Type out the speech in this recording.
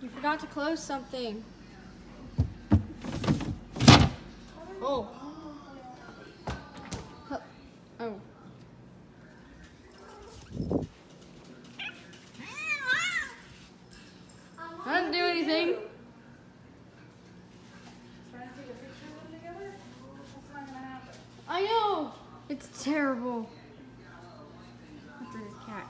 You forgot to close something. Oh. Oh. I didn't do anything. Trying to take a picture of them together? That's not gonna happen. I know. It's terrible. What's this cat?